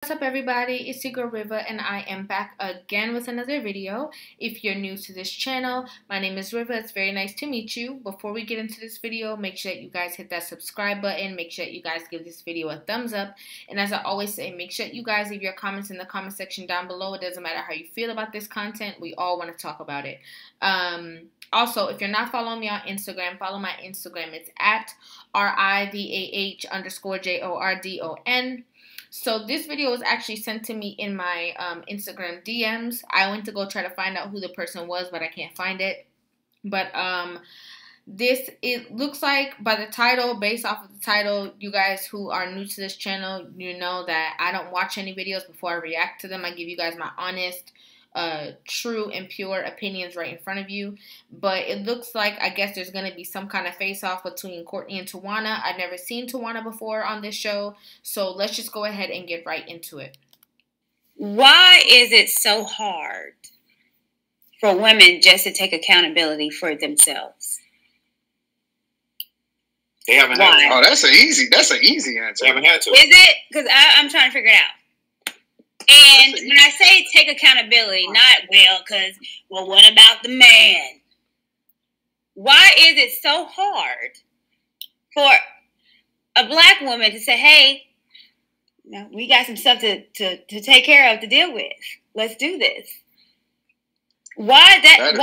What's up, everybody? It's your girl Rivah, and I am back again with another video. If you're new to this channel, my name is Rivah. It's very nice to meet you. Before we get into this video, make sure that you guys hit that subscribe button. Make sure that you guys give this video a thumbs up. And as I always say, make sure that you guys leave your comments in the comment section down below. It doesn't matter how you feel about this content. We all want to talk about it. Also, if you're not following me on Instagram, follow my Instagram. It's at RIVAH_JORDON. So this video was actually sent to me in my Instagram DMs. I went to go try to find out who the person was, but I can't find it. But it looks like by the title, based off of the title, you guys who are new to this channel, you know that I don't watch any videos before I react to them. I give you guys my honest, true and pure opinions right in front of you. But it looks like, I guess there's going to be some kind of face-off between Courtney and Tawana. I've never seen Tawana before on this show, so let's just go ahead and get right into it. Why is it so hard for women just to take accountability for themselves? They haven't had to. Oh, that's an easy answer. They haven't had to. Is it? Because I'm trying to figure it out. And when I say take accountability, not what about the man? Why is it so hard for a black woman to say, hey, we got some stuff to take care of, to deal with. Let's do this. Why is that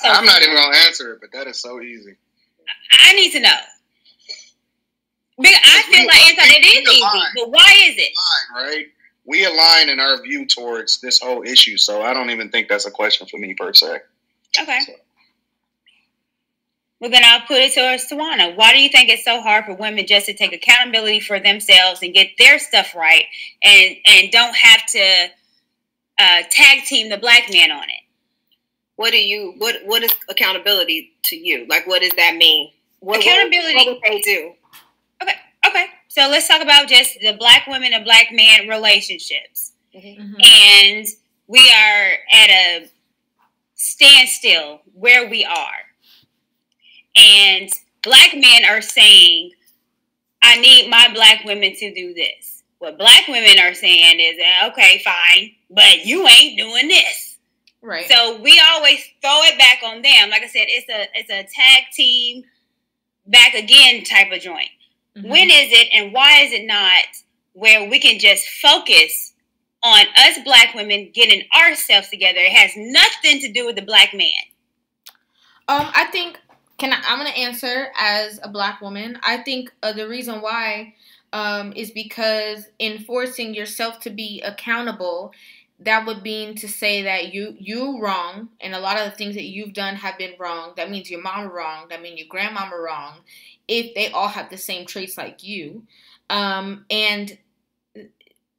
so I'm not even going to answer it, but that is so easy. I need to know. Because I feel like it is easy, but why is it? Right? We align in our view towards this whole issue, so I don't even think that's a question for me per se. Okay. So. Well, then I'll put it towards Tawana. Why do you think it's so hard for women just to take accountability for themselves and get their stuff right, and don't have to tag team the black man on it? What is accountability to you? Like, what does that mean? Accountability. What would they do? Okay. So let's talk about just the black women and black man relationships. Mm-hmm. And we are at a standstill where we are. And black men are saying, I need my black women to do this. What black women are saying is, okay, fine, but you ain't doing this. Right. So we always throw it back on them. Like I said, it's a tag team back again type of joint. Mm-hmm. When is it and why is it not where we can just focus on us black women getting ourselves together? It has nothing to do with the black man. I think, I'm going to answer as a black woman. I think the reason why is because enforcing yourself to be accountable, that would mean to say that you wrong, and a lot of the things that you've done have been wrong. That means your mom wrong. That means your grandmama wrong. If they all have the same traits like you. And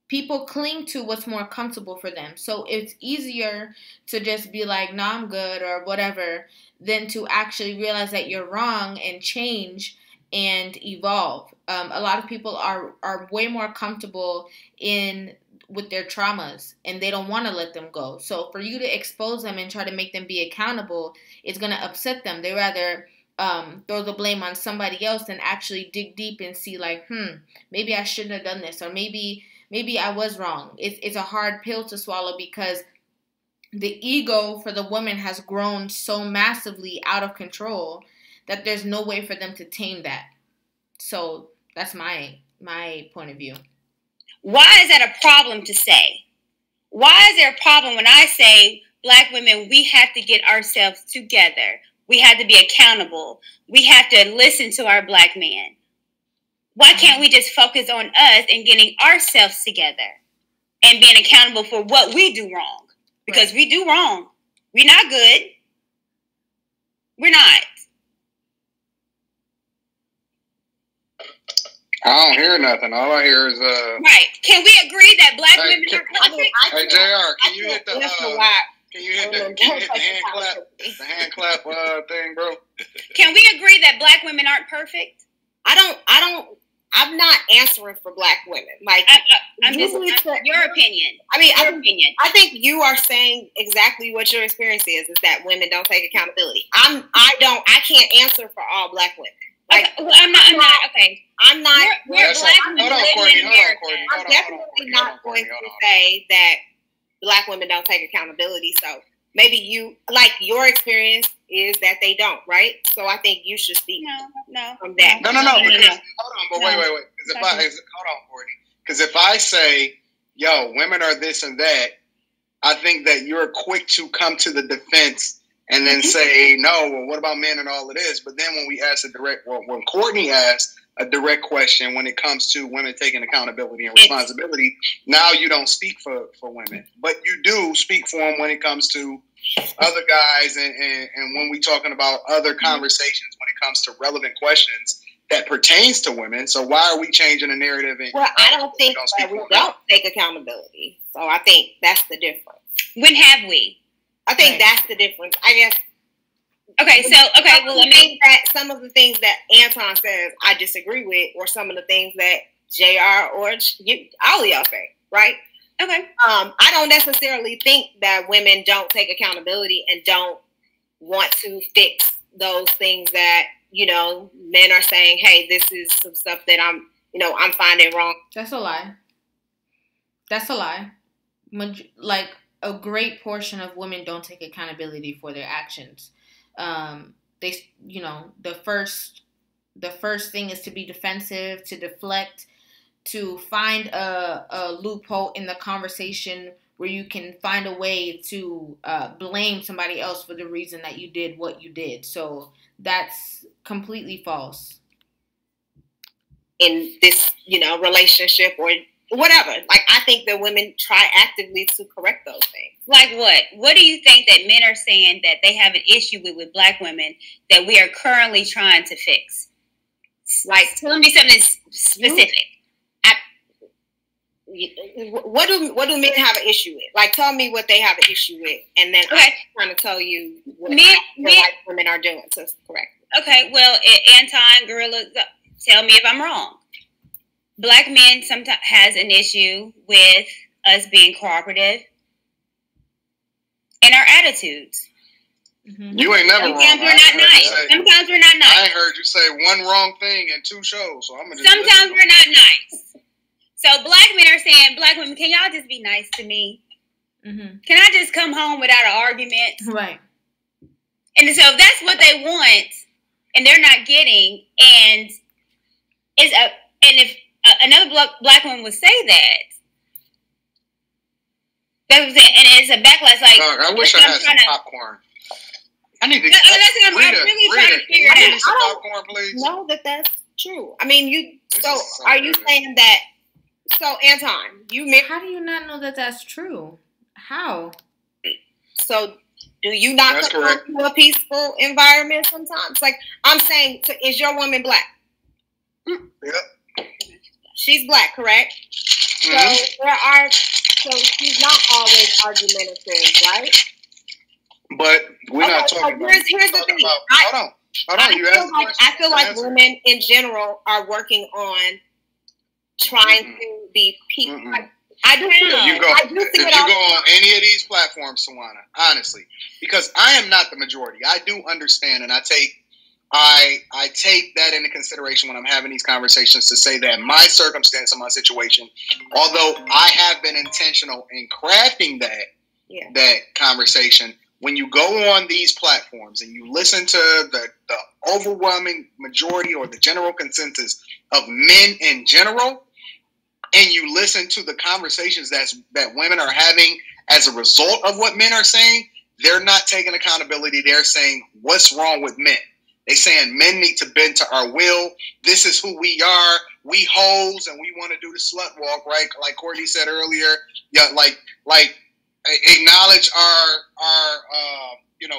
people cling to what's more comfortable for them. So it's easier to just be like, nah, I'm good or whatever, than to actually realize that you're wrong and change and evolve. A lot of people are way more comfortable with their traumas, and they don't want to let them go. So for you to expose them and try to make them be accountable, it's going to upset them. They rather throw the blame on somebody else than actually dig deep and see like, maybe I shouldn't have done this, or maybe I was wrong. It's a hard pill to swallow because the ego for the woman has grown so massively out of control that there's no way for them to tame that. So that's my point of view. Why is that a problem to say? Why is there a problem when I say, black women, we have to get ourselves together? We have to be accountable. We have to listen to our black man. Why can't we just focus on us and getting ourselves together and being accountable for what we do wrong? Because we do wrong. We're not good. We're not. I don't hear nothing. All I hear is right. Can we agree that black women are perfect? Hey, JR, can you hit the hand clap thing, bro? Can we agree that black women aren't perfect? I'm not answering for black women. Like, I'm just your opinion. I think you are saying exactly what your experience is that women don't take accountability. I can't answer for all black women. Like, okay, well, I'm not. Okay, I'm not. We're black women Hold on, living Courtney. in Hold on, America. Courtney. I'm definitely not going to say that Black women don't take accountability. So maybe you, like, your experience is that they don't, right? So I think you should speak from that. No. Because, hold on, but wait. Because hold on, Courtney. Because if I say, yo, women are this and that, I think that you're quick to come to the defense and then say, no, well, what about men and all of this? But then when we ask when Courtney asked a direct question when it comes to women taking accountability and responsibility, now you don't speak for women. But you do speak for them when it comes to other guys and when we talking about other conversations when it comes to relevant questions that pertains to women. So why are we changing the narrative? Well, I don't think that we don't take accountability. So I think that's the difference. When have we? I think that's the difference. I guess. Okay, well, let me. Some of the things that Anton says I disagree with, or some of the things that JR or all of y'all say, right? Okay. I don't necessarily think that women don't take accountability and don't want to fix those things that, men are saying, hey, this is some stuff that I'm finding wrong. That's a lie. Like, a great portion of women don't take accountability for their actions. The first thing is to be defensive, to deflect, to find a loophole in the conversation where you can find a way to blame somebody else for the reason that you did what you did. So that's completely false. In this, relationship or whatever. Like, I think that women try actively to correct those things. Like what? What do you think that men are saying that they have an issue with Black women that we are currently trying to fix? Like, tell me something specific. What do men have an issue with? Like, tell me what they have an issue with, and then I'm trying to tell you what like women are doing to correct it. Okay, well, Anton, Gorilla, tell me if I'm wrong. Black men sometimes has an issue with us being cooperative and our attitudes. Mm-hmm. You ain't never wrong. Sometimes we're not nice. Sometimes we're not nice. I ain't heard you say one wrong thing in 2 shows, so I'm gonna. Sometimes we're not nice. So Black men are saying, Black women, can y'all just be nice to me? Mm-hmm. Can I just come home without an argument? Right. And so that's what they want, and they're not getting. And if another Black woman would say that was it, and it's a backlash. Like, I wish I had some popcorn. I need to. I'm really trying to figure it out. Some popcorn, please. Know that's true. I mean, are you saying that? So, Anton, how do you not know that that's true? How? So, do you not come to a peaceful environment sometimes? Like, I'm saying, is your woman Black? Yep. She's Black, correct? Mm-hmm. So she's not always argumentative, right? But we're not talking about. Here's the thing. Hold on. I feel like women in general are working on trying to be people. I do. If you go on any of these platforms, Tawana, honestly, because I am not the majority. I do understand, and I take that into consideration when I'm having these conversations to say that my circumstance and my situation, although I have been intentional in crafting that conversation, when you go on these platforms and you listen to the overwhelming majority or the general consensus of men in general, and you listen to the conversations that women are having as a result of what men are saying, they're not taking accountability. They're saying, what's wrong with men? They're saying men need to bend to our will. This is who we are. We hoes, and we want to do the slut walk, right? Like Courtney said earlier. Yeah, like acknowledge our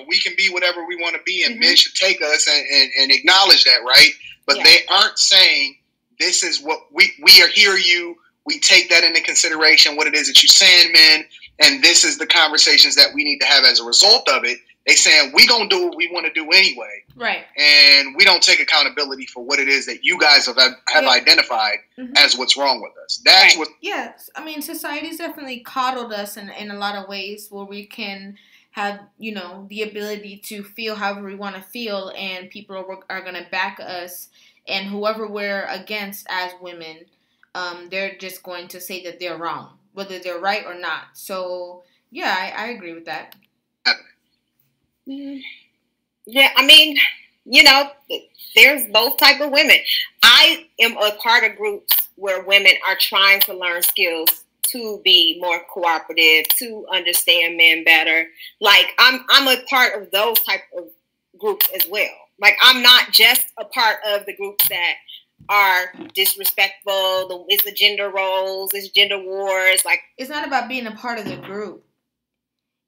we can be whatever we want to be, and men should take us and acknowledge that, right? But they aren't saying this is what we hear you. We take that into consideration, what it is that you're saying, men, and this is the conversations that we need to have as a result of it. They saying we gonna do what we want to do anyway, right? And we don't take accountability for what it is that you guys have identified as what's wrong with us. That's what. Yes, I mean, society's definitely coddled us in a lot of ways where we can have, you know, the ability to feel however we want to feel, and people are going to back us, and whoever we're against as women, they're just going to say that they're wrong, whether they're right or not. So, yeah, I agree with that. Yeah, I mean, you know, there's both type of women. I am a part of groups where women are trying to learn skills to be more cooperative, to understand men better. Like, I'm a part of those type of groups as well. Like, I'm not just a part of the groups that are disrespectful. It's the gender roles, it's gender wars. Like, it's not about being a part of the group.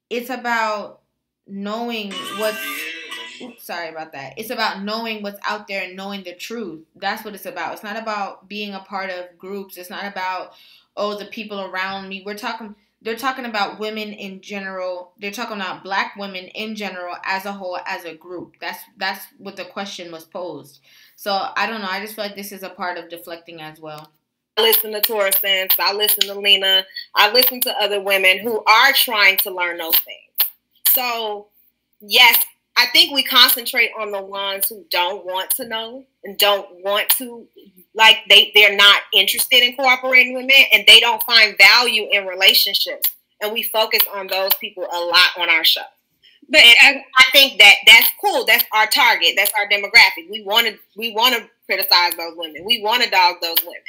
It's about knowing what's... Oops, sorry about that. It's about knowing what's out there and knowing the truth. That's what it's about. It's not about being a part of groups. It's not about, oh, the people around me. They're talking about women in general. They're talking about black women in general as a whole, as a group. That's what the question was posed. So I don't know. I just feel like this is a part of deflecting as well. I listen to Tora Sense. I listen to Lena. I listen to other women who are trying to learn those things. So, yes, I think we concentrate on the ones who don't want to know and don't want to, like, they're not interested in cooperating with men, and they don't find value in relationships. And we focus on those people a lot on our show. But I think that's cool. That's our target. That's our demographic. We want to criticize those women. We want to dog those women.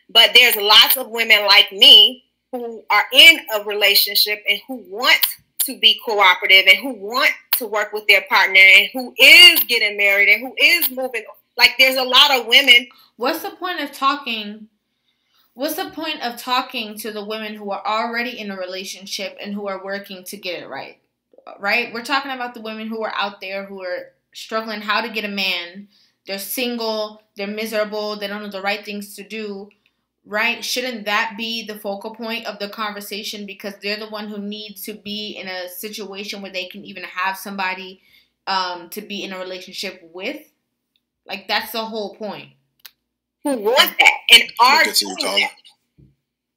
But there's lots of women like me who are in a relationship and who want to be cooperative and who want to work with their partner and who is getting married and who is moving. Like, there's a lot of women. What's the point of talking? What's the point of talking to the women who are already in a relationship and who are working to get it right? Right? We're talking about the women who are out there who are struggling how to get a man. They're single. They're miserable. They don't know the right things to do. Right? Shouldn't that be the focal point of the conversation, because they're the one who needs to be in a situation where they can even have somebody to be in a relationship with? Like, that's the whole point. Who want that and are doing that.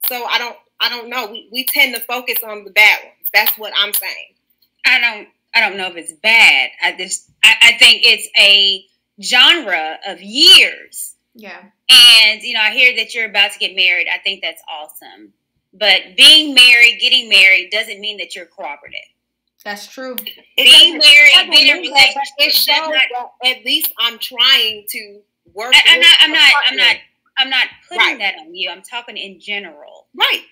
So I don't know. We tend to focus on the bad ones. That's what I'm saying. I don't know if it's bad. I think it's a genre of years. Yeah. And, you know, I hear that you're about to get married. I think that's awesome. But being married, getting married doesn't mean that you're cooperative. That's true. Being married, being in a relationship, it shows that at least I'm trying to work. I'm not putting that on you. I'm talking in general. Right.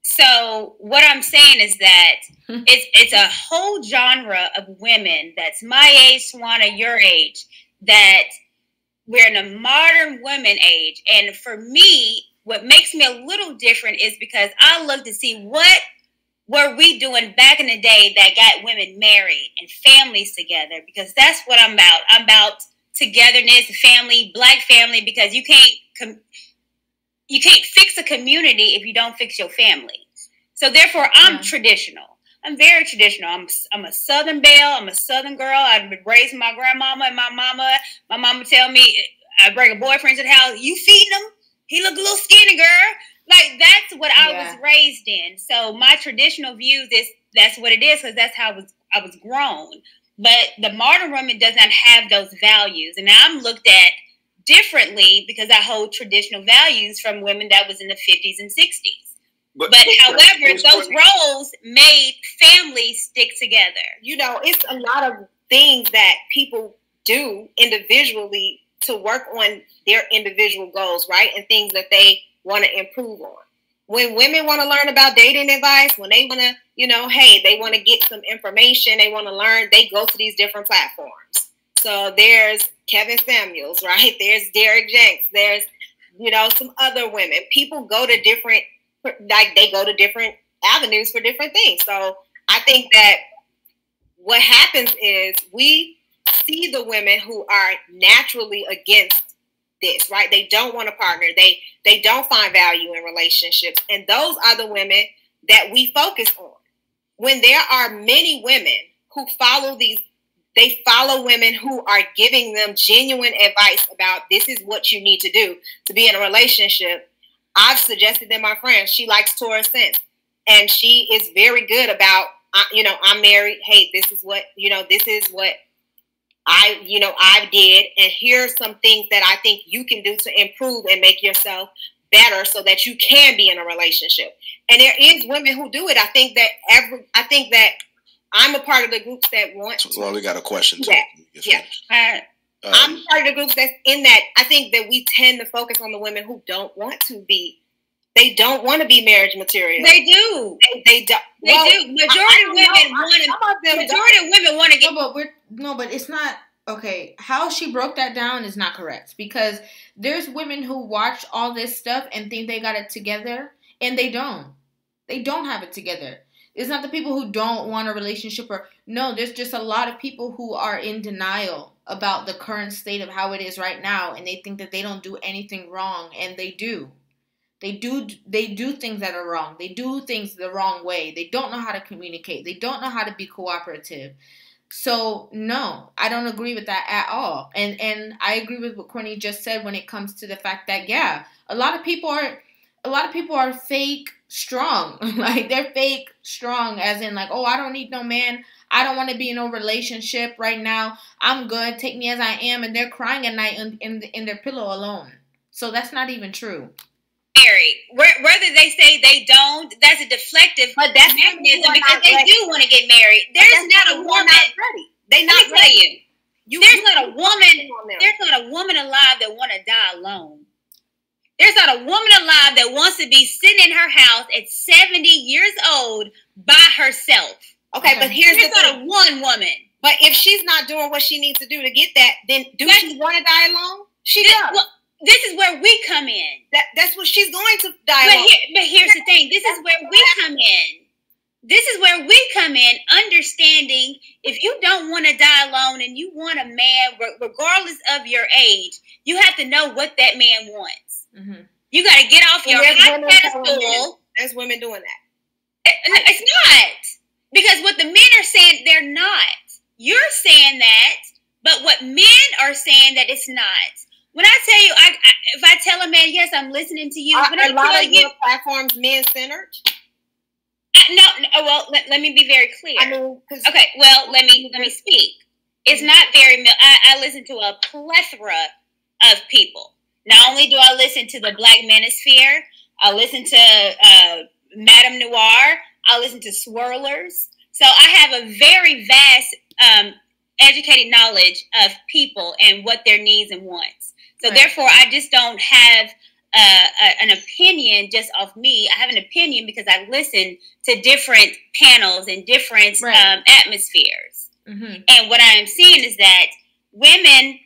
So what I'm saying is that it's a whole genre of women that's my age, Tawana, your age, that we're in a modern women age. And for me, what makes me a little different is because I look to see what were we doing back in the day that got women married and families together, because that's what I'm about. I'm about togetherness, family, black family, because you can't fix a community if you don't fix your family. So therefore, I'm traditional. I'm very traditional. I'm a Southern belle. I'm a Southern girl. I've been raised with my grandmama and my mama. My mama tell me, I bring a boyfriend to the house. You feeding him? He look a little skinny, girl. Like, that's what I was raised in. So my traditional views that's what it is, because that's how I was grown. But the modern woman does not have those values, and I'm looked at differently because I hold traditional values from women that was in the 50s and 60s. But however, those roles made families stick together. You know, it's a lot of things that people do individually to work on their individual goals, right? And things that they want to improve on. When women want to learn about dating advice, when they want to, you know, hey, they want to get some information, they want to learn, they go to these different platforms. So there's Kevin Samuels, right? There's Derek Jenks. There's, you know, some other women. People go to different, like, they go to different avenues for different things. So I think that what happens is we see the women who are naturally against this, right? They don't want a partner. They don't find value in relationships. And those are the women that we focus on. When there are many women who follow they follow women who are giving them genuine advice about this is what you need to do to be in a relationship. I've suggested to my friend, she likes Tora Sense, and she is very good about I'm married. Hey, this is what I did, and here's some things that I think you can do to improve and make yourself better so that you can be in a relationship. And there is women who do it. I think that I'm a part of the groups that want. Well, we got a question too. Yeah. I'm part of the groups that's in that. I think that we tend to focus on the women who don't want to be. They don't want to be marriage material. They do. They do. Majority of women want to get. But it's not okay. How she broke that down is not correct, because there's women who watch all this stuff and think they got it together, and they don't. They don't have it together. It's not the people who don't want a relationship, or no. There's just a lot of people who are in denial about the current state of how it is right now, and they think that they don't do anything wrong, and they do. They do things that are wrong. They do things the wrong way. They don't know how to communicate. They don't know how to be cooperative. So, no, I don't agree with that at all. And I agree with what Courtney just said when it comes to the fact that, yeah, a lot of people are fake strong. Like, they're fake strong, as in, like, oh, I don't need no man. I don't want to be in no relationship right now. I'm good. Take me as I am. And they're crying at night in their pillow alone. So that's not even true. Married. Whether they say they don't, that's a deflective mechanism, because they do want to get married. There's not a woman. They're not ready. There's not a woman alive that want to die alone. There's not a woman alive that wants to be sitting in her house at 70 years old by herself. Okay, but here's the thing. There's not a one woman. But if she's not doing what she needs to do to get that, then she want to die alone? She does. Well, this is where we come in. That's what she's going to die alone. But here's the thing. This is where we come in. This is where we come in, understanding if you don't want to die alone and you want a man, regardless of your age, you have to know what that man wants. Mm-hmm. You got to get off your high pedestal. There's women doing that. It's not. Because what the men are saying, they're not. You're saying that, but what men are saying that it's not. When I tell you, if I tell a man, yes, I'm listening to you. Are a lot of your platforms men-centered? No. Well, let me be very clear. Okay. Well, let me speak. It's not very. I listen to a plethora of people. Not only do I listen to the Black Manosphere, I listen to Madame Noir. I listen to swirlers. So I have a very vast, educated knowledge of people and what their needs and wants. So therefore, I just don't have an opinion just off me. I have an opinion because I listen to different panels and different atmospheres. Mm-hmm. And what I am seeing is that women,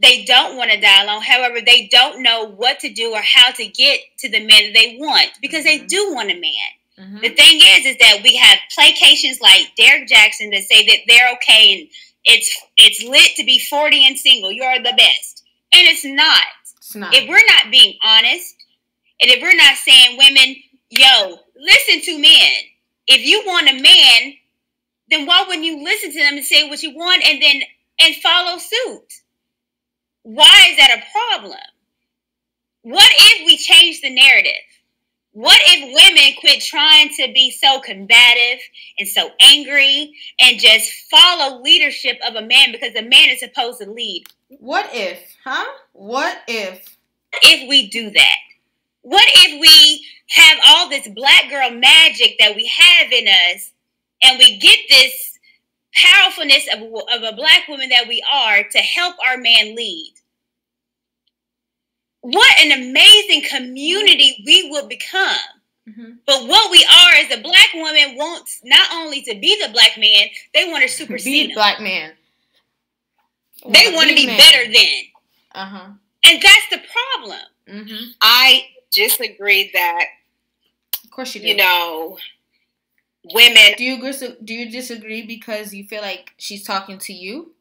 they don't want to die alone. However, they don't know what to do or how to get to the man that they want, because they do want a man. Mm-hmm. The thing is that we have placations like Derek Jackson that say that they're okay and it's lit to be 40 and single. You're the best. And it's not. It's not. If we're not being honest, and if we're not saying, women, yo, listen to men. If you want a man, then why wouldn't you listen to them and say what you want and follow suit? Why is that a problem? What if we change the narrative? What if women quit trying to be so combative and so angry and just follow leadership of a man because the man is supposed to lead? What if, What if we do that? What if we have all this black girl magic that we have in us and we get this powerfulness of a black woman that we are to help our man lead? What an amazing community we will become. Mm-hmm. But what we are is a black woman wants not only to be the black man, they want to supersede the black man. They want to be better than. Uh-huh. And that's the problem. Mm-hmm. I disagree that, of course you do. Women. Do you disagree because you feel like she's talking to you?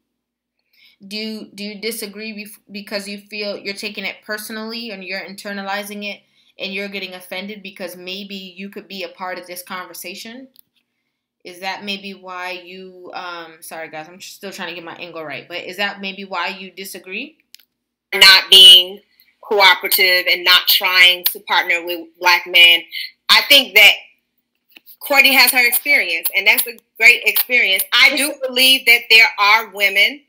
Do you disagree because you feel you're taking it personally and you're internalizing it and you're getting offended because maybe you could be a part of this conversation? Is that maybe why you, sorry guys, I'm still trying to get my angle right, but is that maybe why you disagree? Not being cooperative and not trying to partner with black men. I think that Courtney has her experience, and that's a great experience. I do believe that there are women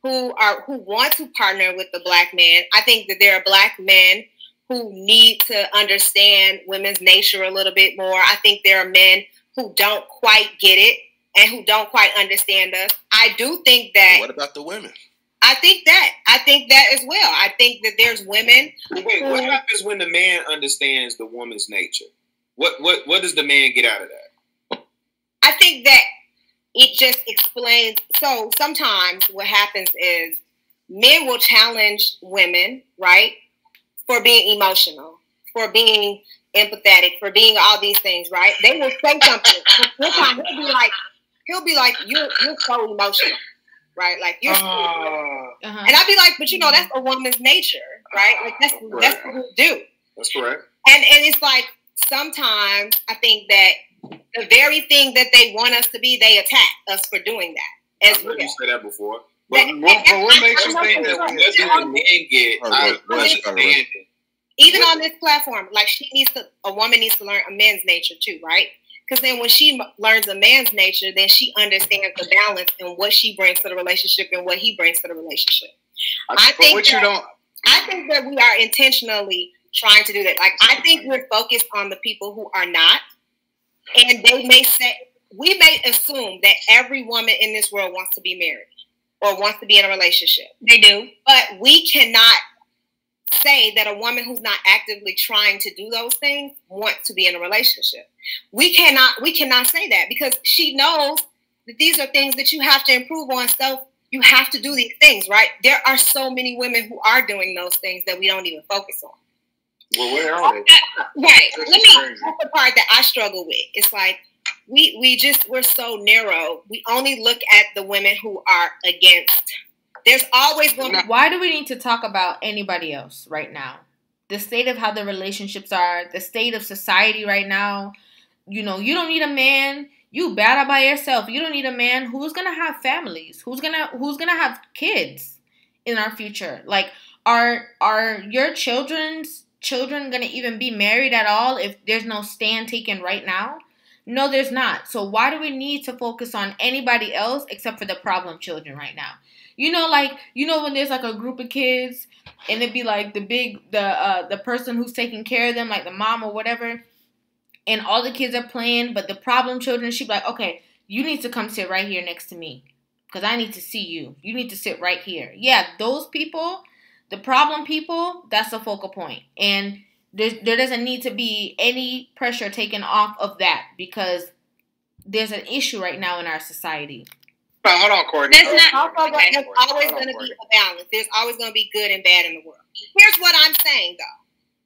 who want to partner with the Black man. I think that there are Black men who need to understand women's nature a little bit more. I think there are men who don't quite get it and who don't quite understand us. I do think that. What about the women? I think that as well. I think that there's women. Wait, what happens when the man understands the woman's nature? What does the man get out of that? I think that it just explains. So sometimes what happens is men will challenge women, right, for being emotional, for being empathetic, for being all these things, right? They will say something. He'll be like, you're so emotional, right? Like you're. And I'll be like, but that's a woman's nature, right? Like that's what we do. That's correct. And it's like sometimes I think that the very thing that they want us to be, they attack us for doing that. As I've heard you say that before. But what makes you think that even on this platform, like a woman needs to learn a man's nature too, right? Because then when she learns a man's nature, then she understands the balance and what she brings to the relationship and what he brings to the relationship. I think that we are intentionally trying to do that. Like, I think we're focused on the people who are not. And we may assume that every woman in this world wants to be married or wants to be in a relationship. They do. But we cannot say that a woman who's not actively trying to do those things wants to be in a relationship. We cannot say that because she knows that these are things that you have to improve on. So you have to do these things, right? There are so many women who are doing those things that we don't even focus on. Well, where are they? Right. That's the part that I struggle with. It's like we're so narrow. We only look at the women who are against. There's always women. Why do we need to talk about anybody else right now? The state of how the relationships are, the state of society right now. You don't need a man. You battle by yourself. You don't need a man who's gonna have families, who's gonna have kids in our future. Like, are your children's children gonna even be married at all if there's no stand taken right now? No, there's not. So why do we need to focus on anybody else except for the problem children right now? When there's like a group of kids and it'd be like the person who's taking care of them, like the mom or whatever, and all the kids are playing, but the problem children, she'd be like, okay, you need to come sit right here next to me because I need to see you. You need to sit right here. Yeah, those people, the problem people, that's a focal point. And there doesn't need to be any pressure taken off of that because there's an issue right now in our society. Hold on, Courtney. There's always going to be a balance. There's always going to be good and bad in the world. Here's what I'm saying, though.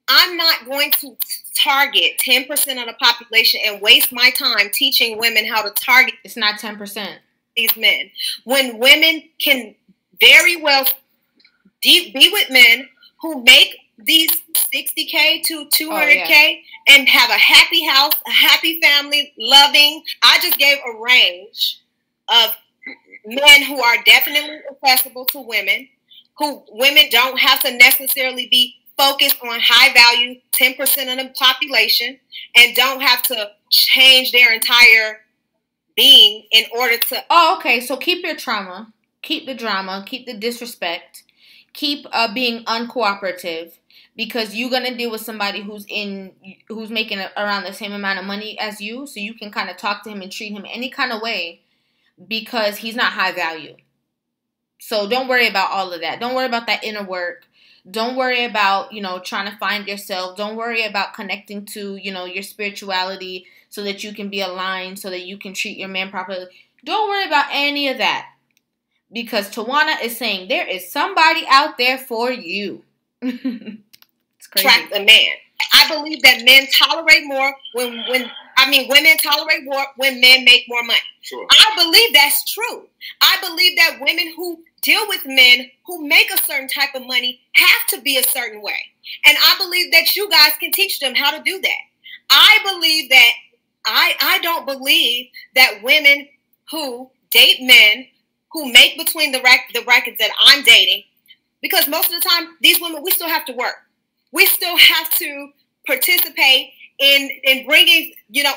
I'm not going to target 10% of the population and waste my time teaching women how to target. It's not 10%. These men. When women can very well be with men who make these $60K to $200K and have a happy house, a happy family, loving. I just gave a range of men who are definitely accessible to women, who women don't have to necessarily be focused on high value 10% of the population and don't have to change their entire being in order to. Oh, okay. So keep your trauma, keep the drama, keep the disrespect, keep being uncooperative because you're going to deal with somebody who's making around the same amount of money as you. So you can kind of talk to him and treat him any kind of way because he's not high value. So don't worry about all of that. Don't worry about that inner work. Don't worry about, trying to find yourself. Don't worry about connecting to, your spirituality so that you can be aligned, so that you can treat your man properly. Don't worry about any of that. Because Tawana is saying there is somebody out there for you. It's crazy. Attract a man. I believe that men tolerate more women tolerate more when men make more money. Sure. I believe that's true. I believe that women who deal with men who make a certain type of money have to be a certain way. And I believe that you guys can teach them how to do that. I believe that I don't believe that women who date men who make between the brackets that I'm dating, because most of the time, these women, we still have to work. We still have to participate in bringing,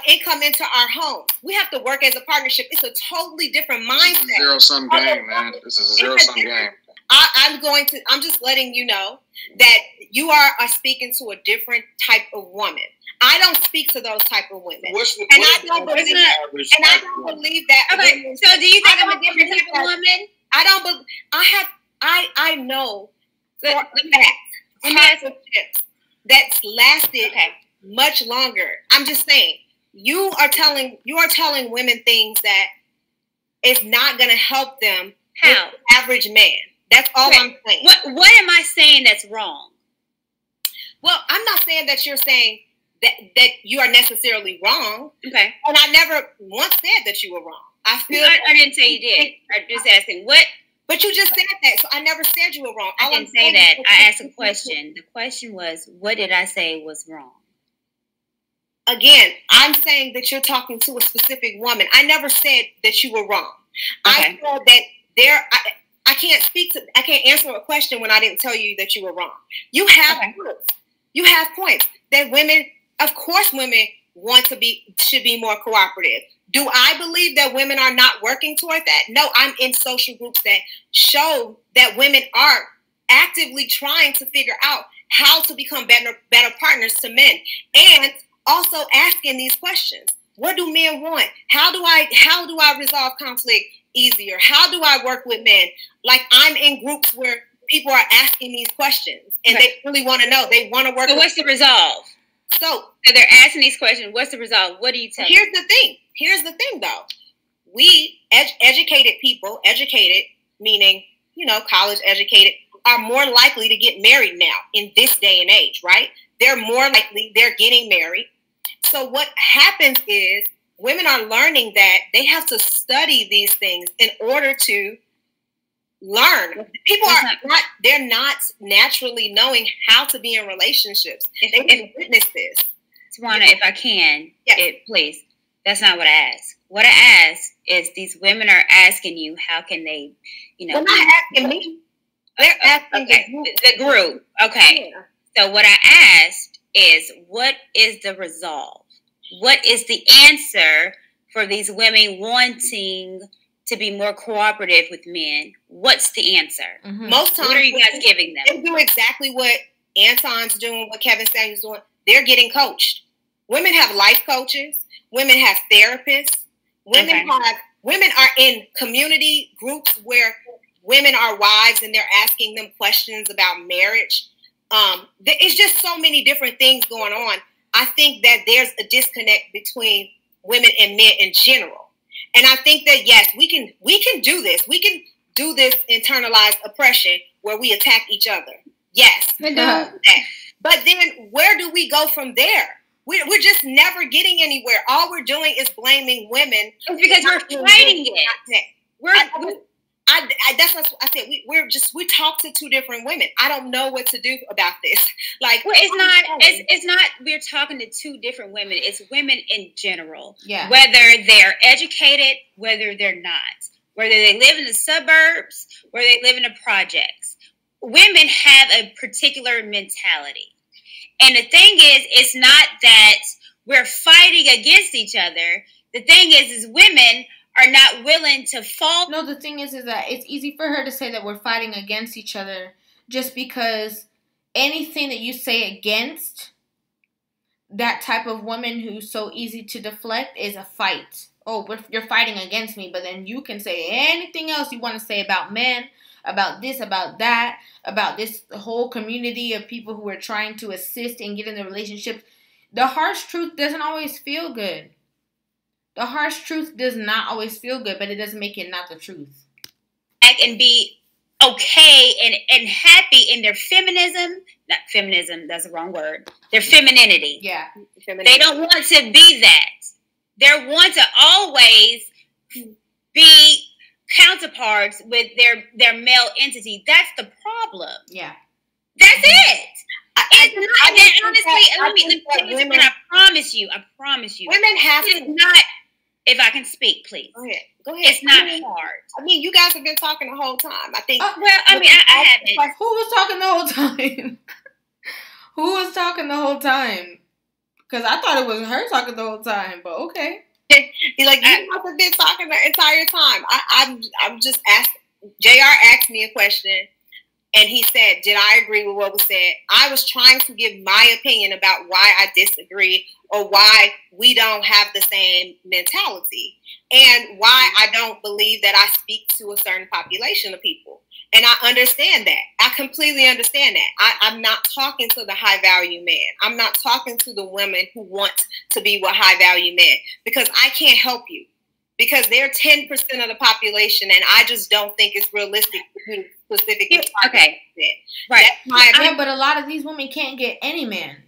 income into our home. We have to work as a partnership. It's a totally different mindset. Zero-sum game, man. This is a zero-sum game. I'm just letting you know that you are speaking to a different type of woman. I don't speak to those type of women. I don't believe that. Okay, so do you think I'm a different type of woman? I know for partnerships that's lasted much longer. I'm just saying, you are telling women things that is not going to help them. How? With the average man. That's all I'm saying. What am I saying that's wrong? Well, I'm not saying that you're saying that you are necessarily wrong. Okay. And I never once said that you were wrong. I didn't say you did. I'm just asking what. But you just said that, so I never said you were wrong. I didn't say that. I asked a question. The question was, what did I say was wrong? Again, I'm saying that you're talking to a specific woman. I never said that you were wrong. Okay. I said that I can't answer a question when I didn't tell you that you were wrong. You have points. You have points that women, of course, women should be more cooperative. Do I believe that women are not working toward that? No, I'm in social groups that show that women are actively trying to figure out how to become better partners to men, and also asking these questions. What do men want? How do I resolve conflict easier? How do I work with men? Like, I'm in groups where people are asking these questions and they really want to know. They want to work. So what's the resolve? So they're asking these questions. What's the resolve? What do you tell them? Here's the thing, though. We educated people, educated meaning, college educated, are more likely to get married now in this day and age, right? They're more likely, they're getting married. So what happens is women are learning that they have to study these things in order to learn. People they're not naturally knowing how to be in relationships. They can witness this. Tawana, if I can, please. That's not what I asked. What I asked is these women are asking you, how can they, They're not asking me. They're asking the group. Okay. Yeah. So what I asked is, what is the resolve? What is the answer for these women wanting to be more cooperative with men? What's the answer? Mm-hmm. Most times, what are you guys giving them? They do exactly what Anton's doing, what Kevin Samuel's doing. They're getting coached. Women have life coaches. Women have therapists. Women are in community groups where women are wives and they're asking them questions about marriage. It's just so many different things going on. I think that there's a disconnect between women and men in general. And I think that, yes, we can do this. We can do this internalized oppression where we attack each other. Yes. But then where do we go from there? We're just never getting anywhere. All we're doing is blaming women. It's because we're fighting it. That's what I said. We talk to two different women. I don't know what to do about this. Like, well, it's not. We're talking to two different women. It's women in general. Yeah. Whether they're educated, whether they're not, whether they live in the suburbs, whether they live in the projects. Women have a particular mentality. And the thing is, it's not that we're fighting against each other. The thing is women are not willing to fall. No, the thing is that it's easy for her to say that we're fighting against each other just because anything that you say against that type of woman who's so easy to deflect is a fight. Oh, you're fighting against me, but then you can say anything else you want to say about men, about this, about that, about this whole community of people who are trying to assist and get in the relationship. The harsh truth doesn't always feel good. The harsh truth does not always feel good, but it doesn't make it not the truth. And be okay and happy in their feminism. Not feminism, that's the wrong word. Their femininity. Yeah. They don't want to be that. They want to always be counterparts with their male entity. That's the problem. Yeah. That's it. Honestly, I promise you. Women have to not. If I can speak, please. Go ahead. It's not hard. I mean, you guys have been talking the whole time. I think. I haven't. Who was talking the whole time? Who was talking the whole time? Because I thought it was her talking the whole time, but okay. He's like, you must have been talking the entire time. I'm just asking. JR asked me a question, and he said, did I agree with what was said? I was trying to give my opinion about why I disagree or why we don't have the same mentality and why I don't believe that I speak to a certain population of people. And I understand that. I completely understand that. I'm not talking to the high value man. I'm not talking to the women who want to be with high value men because I can't help you. Because they're 10% of the population, and I just don't think it's realistic to specifically. Okay, right. Yeah, but a lot of these women can't get any man.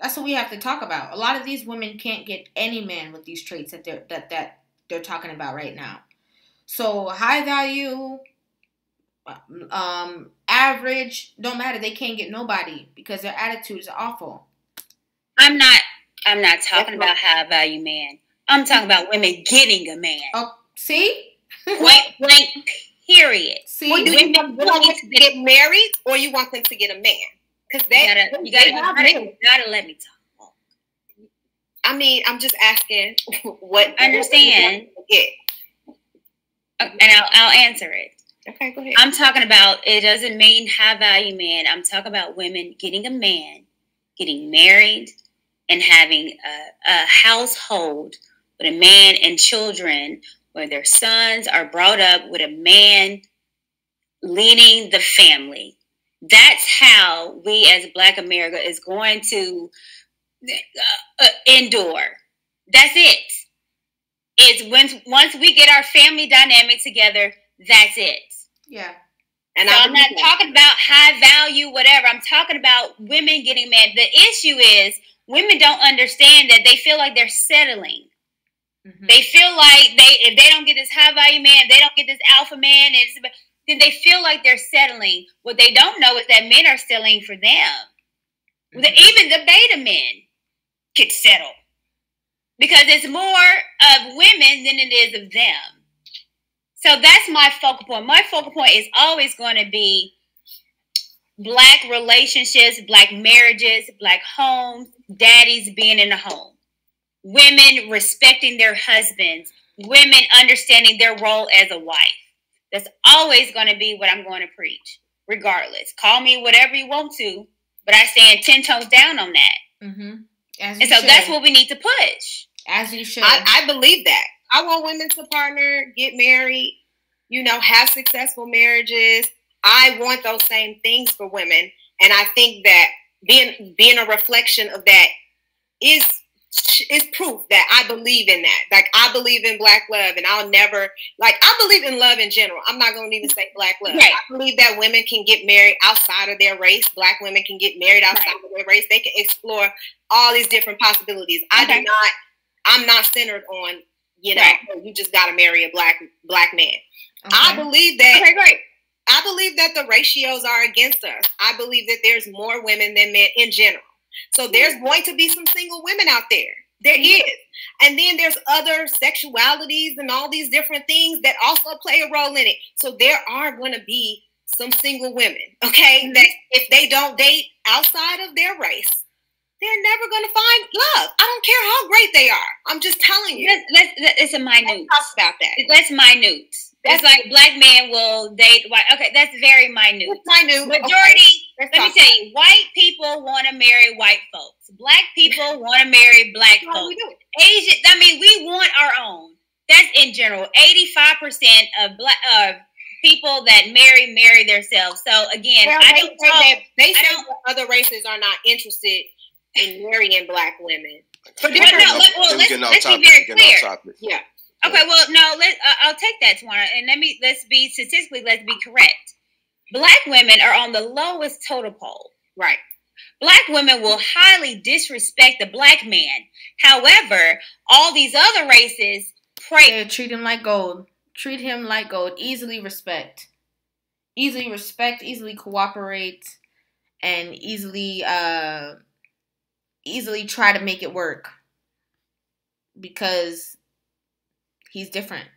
That's what we have to talk about. A lot of these women can't get any man with these traits that they're talking about right now. So high value, average, don't matter. They can't get nobody because their attitude is awful. I'm not talking about high value man. I'm talking about women getting a man. Oh, see? Point blank, period. See? Well, do you want them to get married or you want them to get a man? Because you gotta let me talk. I mean, I'm just asking what. Understand. And I'll answer it. Okay, go ahead. I'm talking about, it doesn't mean high value man. I'm talking about women getting a man, getting married, and having a household with a man and children where their sons are brought up with a man leading the family. That's how we as Black America is going to endure. That's it. It's once we get our family dynamic together, that's it. Yeah. And so I'm not talking about high value, whatever. I'm talking about women getting mad. The issue is women don't understand that they feel like they're settling. Mm-hmm. They feel like if they don't get this high value man, they don't get this alpha man, then they feel like they're settling. What they don't know is that men are settling for them. Mm-hmm. Even the beta men can settle because it's more of women than it is of them. So that's my focal point. My focal point is always going to be Black relationships, Black marriages, Black homes, daddies being in the home, women respecting their husbands, women understanding their role as a wife. That's always going to be what I'm going to preach, regardless. Call me whatever you want to, but I stand 10 toes down on that. Mm-hmm. And so that's what we need to push. As you should. I believe that. I want women to partner, get married, have successful marriages. I want those same things for women. And I think that being a reflection of that is proof that I believe in that. Like, I believe in Black love, and I'll never, I believe in love in general. I'm not going to even say Black love. Right. I believe that women can get married outside of their race. Black women can get married outside of their race. They can explore all these different possibilities. I'm not centered on, you just got to marry a black man. Okay. I believe that. Okay, great. I believe that the ratios are against us. I believe that there's more women than men in general. So there's going to be some single women out there. There is. And then there's other sexualities and all these different things that also play a role in it. So there are going to be some single women, okay, that if they don't date outside of their race, they're never going to find love. I don't care how great they are. I'm just telling you. It's a minute. Let's talk about that. That's minute. It's like Black man will date white. Okay, that's very minute. It's minute. Majority, let me tell you, white people want to marry white folks. Black people want to marry Black folks. Asian, we want our own. That's in general. 85% of people that marry themselves. So again, they say other races are not interested in marrying Black women. Let's be very clear. Yeah. Okay, well, no, I'll take that, Tawana, and let's be correct. Black women are on the lowest totem pole. Right. Black women will highly disrespect the Black man. However, all these other races treat him like gold. Treat him like gold. Easily respect, easily cooperate, and easily try to make it work because he's different.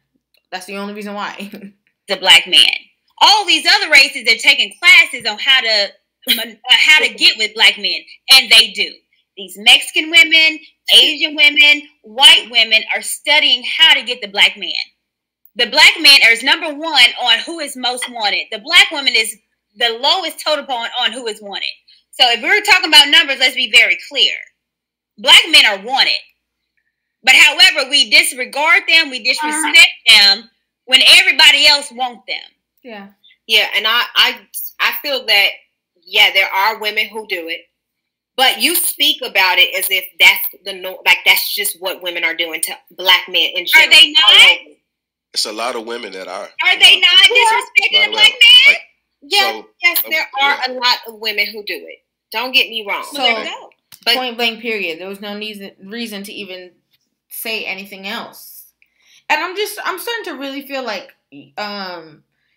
That's the only reason why. The Black man. All these other races are taking classes on how to get with Black men, and they do. These Mexican women, Asian women, white women are studying how to get the black man. The black man is number one on who is most wanted. The black woman is the lowest total on who is wanted. So if we're talking about numbers, let's be very clear. Black men are wanted. But however, we disregard them, we disrespect them when everybody else wants them. Yeah. Yeah, and I feel that, yeah, there are women who do it. But you speak about it as if that's that's just what women are doing to black men in general. Are they not? It's a lot of women that are. Are they not disrespecting the black man? Like, yes, there are a lot of women who do it. Don't get me wrong. So, point blank, period. There was no reason to even say anything else. And I'm starting to really feel like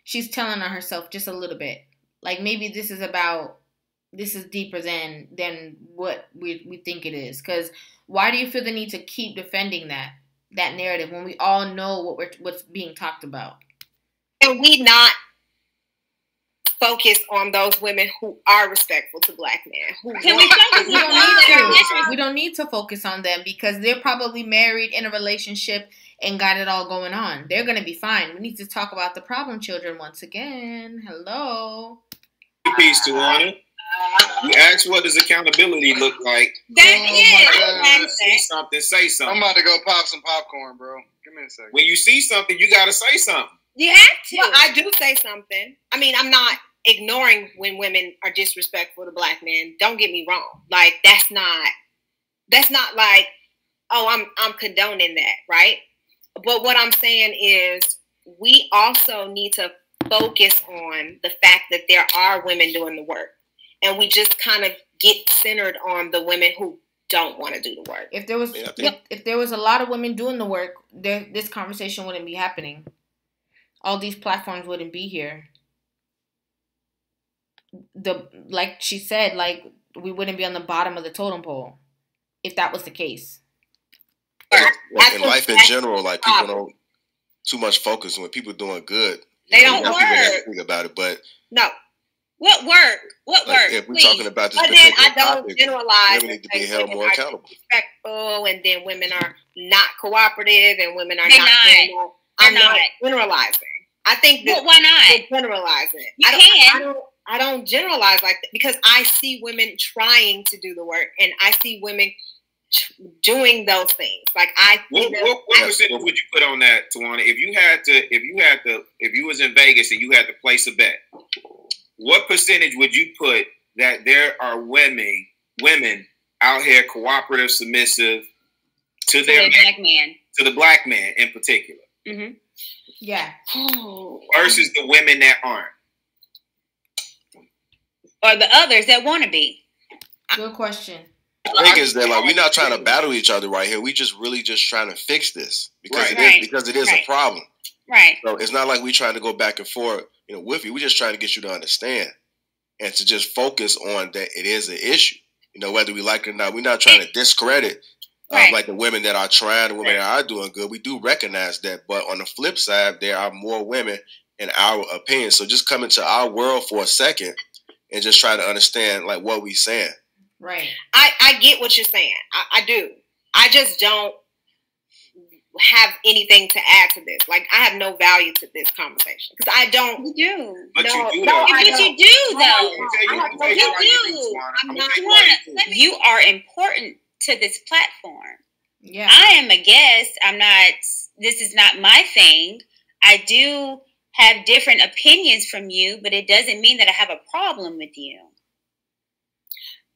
she's telling on herself just a little bit. Like maybe this is deeper than what we think it is. Because why do you feel the need to keep defending that narrative when we all know what's being talked about? And we not focus on those women who are respectful to black men. We don't need to focus on them because they're probably married in a relationship and got it all going on. They're going to be fine. We need to talk about the problem children once again. Hello. Peace, Tawana. You asked what does accountability look like. That is. See something, say something. I'm about to go pop some popcorn, bro. Give me a second. When you see something, you got to say something. You have to. Well, I do say something. I mean, I'm not ignoring when women are disrespectful to black men. Don't get me wrong. Like that's not like, oh, I'm condoning that, right? But what I'm saying is we also need to focus on the fact that there are women doing the work. And we just kind of get centered on the women who don't want to do the work. If there was a lot of women doing the work, this conversation wouldn't be happening. All these platforms wouldn't be here. Like she said, like we wouldn't be on the bottom of the totem pole if that was the case. In life in general, like people don't too much focus when people doing good. They don't work. Think about it, but no. What work? What like, work? if we're please. talking about this, but then I don't topic, generalize. women need to be held more accountable. Respectful, and then women are not cooperative, and women are They're not. I'm not generalizing. I think that why not? Generalizing. I don't generalize like that because I see women trying to do the work, and I see women doing those things. Like what percentage would you put on that, Tawana? If you was in Vegas and you had to place a bet, what percentage would you put that there are women out here cooperative, submissive to their black man, to the black man in particular? Mm-hmm. Yeah. Versus the women that aren't, or the others that want to be. Good question. The thing is that like we're not trying to battle each other right here. We just really just trying to fix this because it is a problem. Right. So it's not like we trying to go back and forth, with you. We're just trying to get you to understand and to just focus on that it is an issue. Whether we like it or not. We're not trying to discredit like the women that are trying, the women that are doing good. We do recognize that, but on the flip side, there are more women in our opinion. So just come into our world for a second and just try to understand like what we saying. Right. I get what you're saying. I do. I just don't have anything to add to this. Like I have no value to this conversation because I don't. You do. But no, you do. No, but you do though. You are important to this platform. Yeah. I am a guest. I'm not. This is not my thing. I do have different opinions from you, but it doesn't mean that I have a problem with you.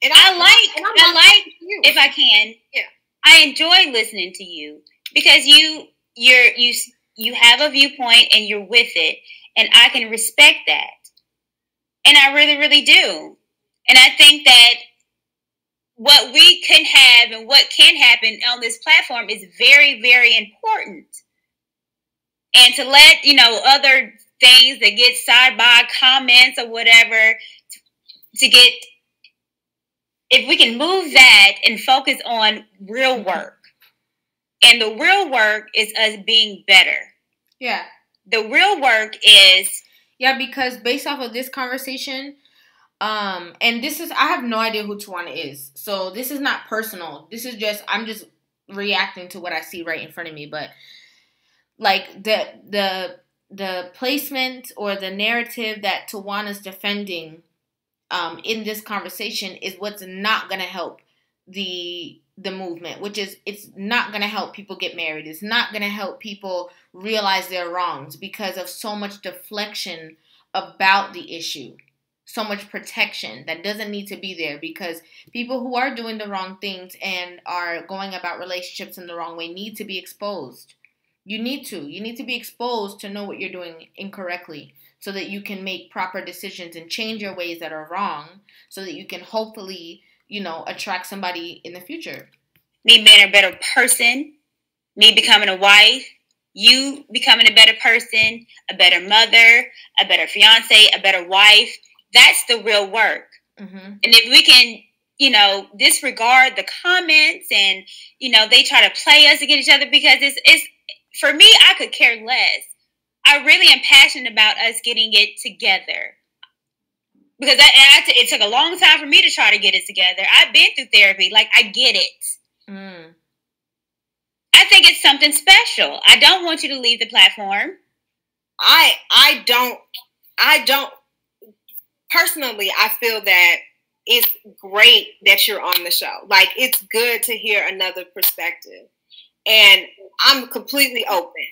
And I like, if I can, I enjoy listening to you because you have a viewpoint and you're with it, and I can respect that, and I really, really do. And I think that what we can have and what can happen on this platform is very, very important. And to let other things that get sidebar comments or whatever to get. If we can move that and focus on real work, and the real work is us being better. Yeah. The real work is... Yeah, because based off of this conversation, And this is, I have no idea who Tawana is. So this is not personal. This is just, I'm just reacting to what I see right in front of me. But like the placement or the narrative that Tawana's defending in this conversation is what's not going to help the movement, which is, it's not going to help people get married. It's not going to help people realize their wrongs because of so much deflection about the issue, so much protection that doesn't need to be there, because people who are doing the wrong things and are going about relationships in the wrong way need to be exposed. You need to be exposed to know what you're doing incorrectly, so that you can make proper decisions and change your ways that are wrong, so that you can hopefully, attract somebody in the future. Me being a better person, me becoming a wife, you becoming a better person, a better mother, a better fiance, a better wife. That's the real work. Mm-hmm. And if we can, disregard the comments and, they try to play us against each other, because it's for me, I could care less. I really am passionate about us getting it together. Because it took a long time for me to try to get it together. I've been through therapy. Like, I get it. Mm. I think it's something special. I don't want you to leave the platform. I don't. Personally, I feel that it's great that you're on the show. Like, it's good to hear another perspective. And I'm completely open.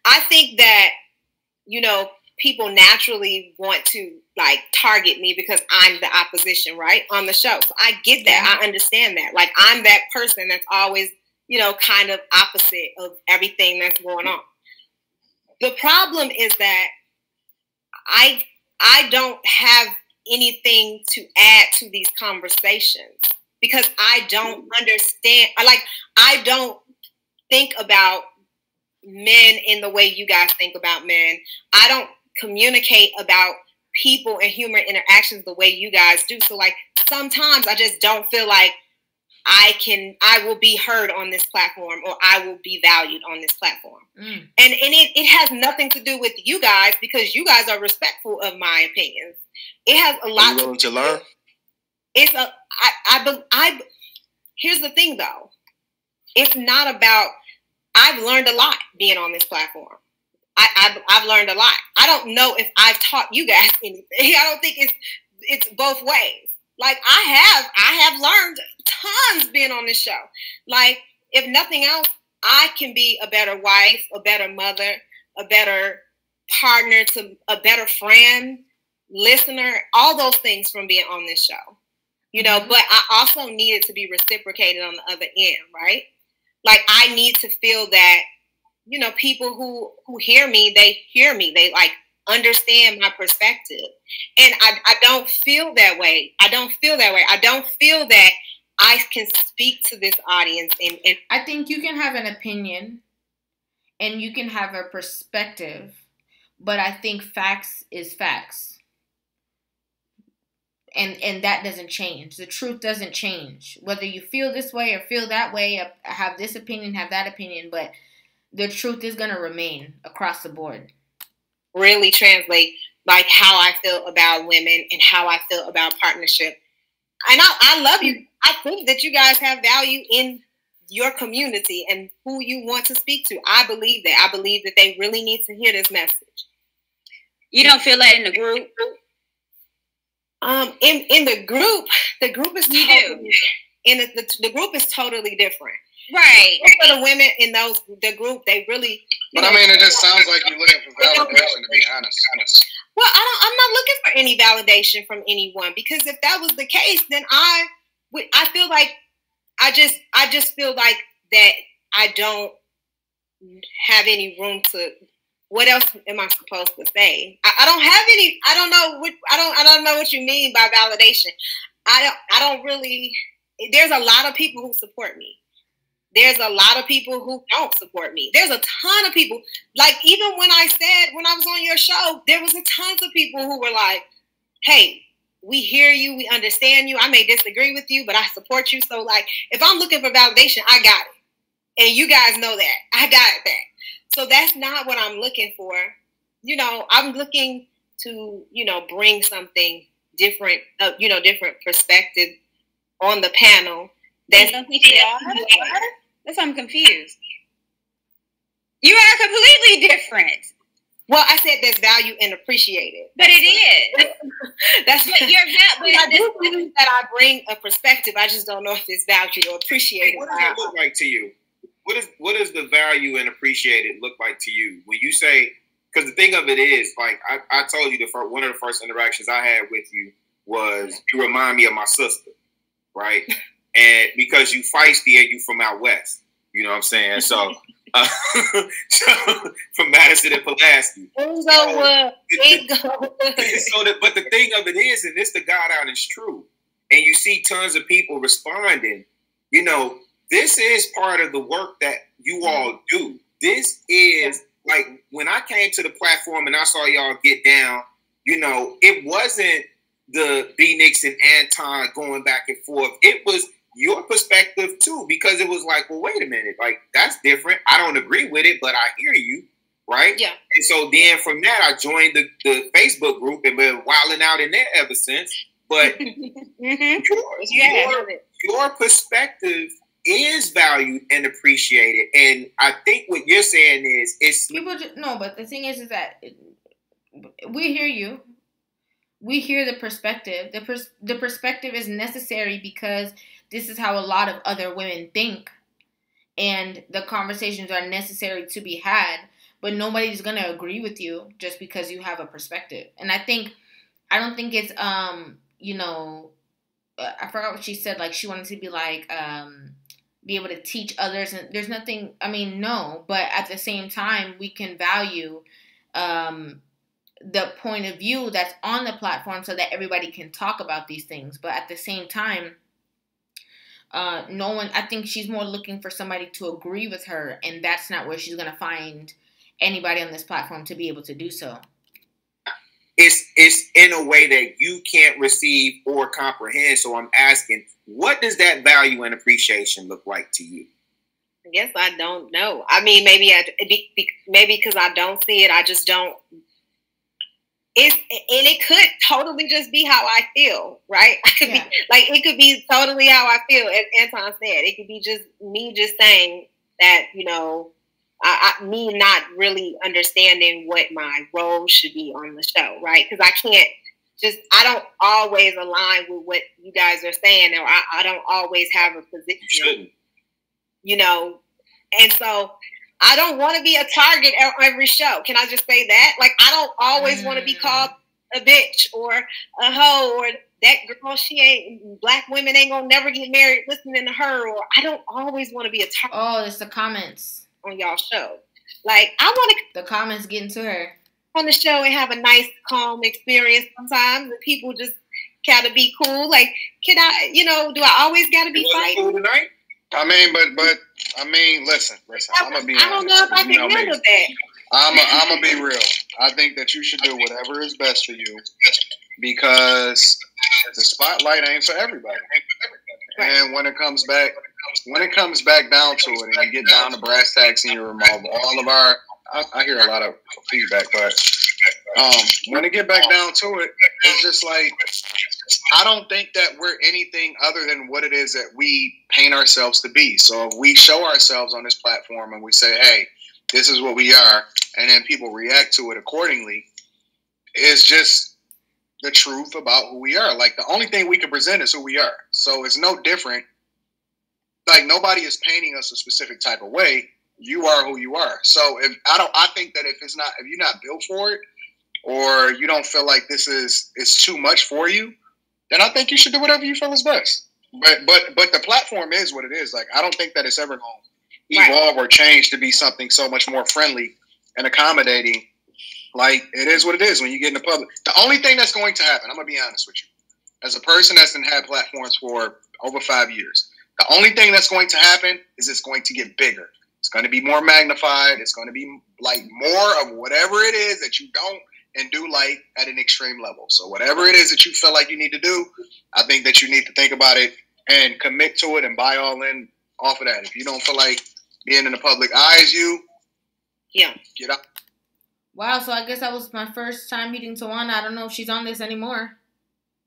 I think that, people naturally want to target me because I'm the opposition, right? On the show. So I get that. Yeah. I understand that. Like, I'm that person that's always, kind of opposite of everything that's going on. The problem is that I don't have anything to add to these conversations because I don't understand. I don't think about men in the way you guys think about men. I don't communicate about people and human interactions the way you guys do. So sometimes I just don't feel like I will be heard on this platform, or I will be valued on this platform. Mm. And it has nothing to do with you guys, because you guys are respectful of my opinions. It has a lot to learn. Here's the thing though. It's not about, I've learned a lot being on this platform. I've learned a lot. I don't know if I've taught you guys anything. I don't think it's both ways. I have learned tons being on this show. If nothing else, I can be a better wife, a better mother, a better partner, a better friend, listener, all those things from being on this show. But I also needed to be reciprocated on the other end, right? I need to feel that, people who hear me, they hear me. They understand my perspective. And I don't feel that way. I don't feel that I can speak to this audience. And I think you can have an opinion and you can have a perspective, but I think facts is facts. And that doesn't change. The truth doesn't change. Whether you feel this way or feel that way, have this opinion, have that opinion, but the truth is going to remain across the board. Really translate how I feel about women and how I feel about partnership. And I love you. I think that you guys have value in your community and who you want to speak to. I believe that. I believe that they really need to hear this message. You don't feel that in the group? In the group is totally, the group is totally different. Right. For the women in the group, they really. But it just sounds like you're looking for validation. To be honest. Well, I'm not looking for any validation from anyone, because if that was the case, then I feel like I just feel like that I don't have any room to. What else am I supposed to say? I don't have any. I don't know what you mean by validation. I don't really. There's a lot of people who support me. There's a lot of people who don't support me. There's a ton of people. Even when I was on your show, there was a tons of people who were like, "Hey, we hear you, we understand you. I may disagree with you, but I support you." So if I'm looking for validation, I got it, and you guys know that I got that. So that's not what I'm looking for. I'm looking to, bring something different, different perspective on the panel. That's I'm confused. You are completely different. Well, I said there's value and appreciated. But it is. That's but I do believe that I bring a perspective. I just don't know if it's valued or appreciated. What does it look like to you? What does the value and appreciated look like to you when you say? Because the thing of it is, like I told you, one of the first interactions I had with you was you remind me of my sister, right? And because you feisty and you from out west, you know what I'm saying? So. From Madison and Pulaski. But the thing of it is, and this the God out is true, and you see tons of people responding. You know, this is part of the work that you all do. This is like when I came to the platform and I saw y'all get down. You know, it wasn't the B-Nix and Anton going back and forth. It was your perspective too, because it was like, well, wait a minute, like that's different. I don't agree with it, but I hear you, right? Yeah. And so then from that, I joined the Facebook group and been wilding out in there ever since. But your perspective is valued and appreciated, and I think what you're saying is it's people no, but the thing is that we hear you. We hear the perspective. The perspective is necessary because this is how a lot of other women think. And the conversations are necessary to be had. But nobody's going to agree with you just because you have a perspective. And I don't think it's, I forgot what she said. Like, she wanted to be like, be able to teach others. And there's nothing, no. But at the same time, we can value the point of view that's on the platform so that everybody can talk about these things. But at the same time, I think she's more looking for somebody to agree with her, and that's not where she's going to find anybody on this platform to be able to do so. It's in a way that you can't receive or comprehend. So I'm asking, what does that value and appreciation look like to you? I guess I don't know. Maybe because I don't see it, I just don't. It could totally just be how I feel, right? It could be totally how I feel. As Anton said, it could be just me just saying that, me not really understanding what my role should be on the show, right? Because I don't always align with what you guys are saying, or I don't always have a position, and so I don't want to be a target at every show. Can I just say that? Like, I don't always want to be called a bitch or a hoe or that girl, black women ain't gonna never get married listening to her, or I don't always want to be a target. Oh, it's the comments on y'all show. Like, I want the comments getting to her on the show and have a nice, calm experience sometimes, and people just gotta be cool. Like, can I, do I always gotta be fighting? Cool tonight? Listen. I'm gonna be honest. I don't know if I can handle that. I'm gonna be real. I think that you should do whatever is best for you because the spotlight ain't for everybody. Right. And when it comes back down to it, and you get down to brass tacks and you remove all of our, I hear a lot of feedback, but when it get back down to it, it's just like, I don't think that we're anything other than what it is that we paint ourselves to be. So if we show ourselves on this platform and we say, hey, this is what we are, and then people react to it accordingly, it's just the truth about who we are. Like, the only thing we can present is who we are. So it's no different. Like, nobody is painting us a specific type of way. You are who you are. So I think that if you're not built for it, or you don't feel like it's too much for you, then I think you should do whatever you feel is best. But the platform is what it is. Like, I don't think that it's ever going to evolve or change to be something so much more friendly and accommodating. Like, it is what it is when you get in the public. The only thing that's going to happen, I'm going to be honest with you, as a person that's had platforms for over 5 years, the only thing that's going to happen is it's going to get bigger. It's going to be more magnified. It's going to be like more of whatever it is that you don't and do like at an extreme level. So whatever it is that you feel like you need to do, I think that you need to think about it and commit to it and buy all in off of that. If you don't feel like being in the public eye is you, get up. Wow, so I guess that was my first time meeting Tawana. I don't know if she's on this anymore.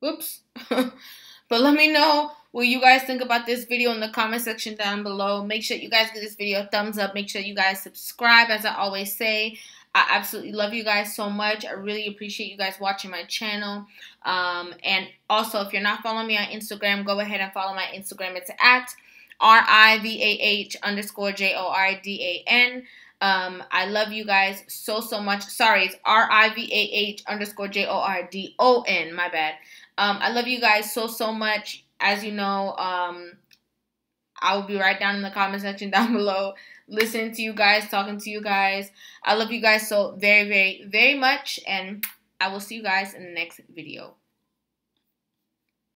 Whoops. But let me know what you guys think about this video in the comment section down below. Make sure you guys give this video a thumbs up. Make sure you guys subscribe, as I always say. I absolutely love you guys so much. I really appreciate you guys watching my channel. And also, if you're not following me on Instagram, go ahead and follow my Instagram. It's at RIVAH_JORDAN. I love you guys so much. Sorry, it's RIVAH_JORDON. My bad. I love you guys so much. As you know, I will be right down in the comment section down below, listening to you guys, talking to you guys. I love you guys so very much, and I will see you guys in the next video.